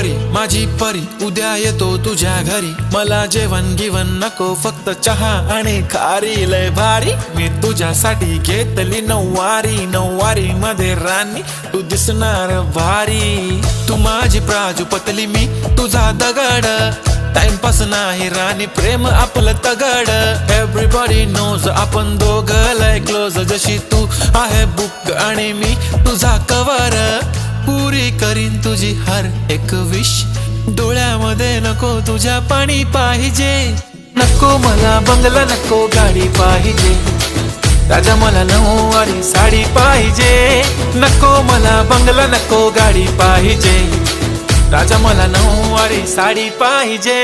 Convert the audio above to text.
परी माझी परी उद्या येतो तुझ्या घरी, मला जेवण गिवण नको फक्त चहा आणि खारी, लय भारी मी तुझ्यासाठी घेतली नऊवारी, नऊवारी मध्ये राणी तू दिसणार भारी, तू माझी प्राजूपतली मी तुझा दगड, टाइमपास नाही राणी प्रेम आपलं तगड, एव्हरीबॉडी नोज आपण दोघं लय क्लोज, जशी तू आहे बुक आणि मी तुझा कवर, पुरी करीन तुझी हर एक विश, डोळ्यामध्ये नको तुझ्या पाणी पाहिजे, नको मला बंगला नको गाडी पाहिजे, राजा मला नऊवारी साडी पाहिजे, नको मला बंगला नको गाडी पाहिजे, राजा मला नऊवारी साडी पाहिजे।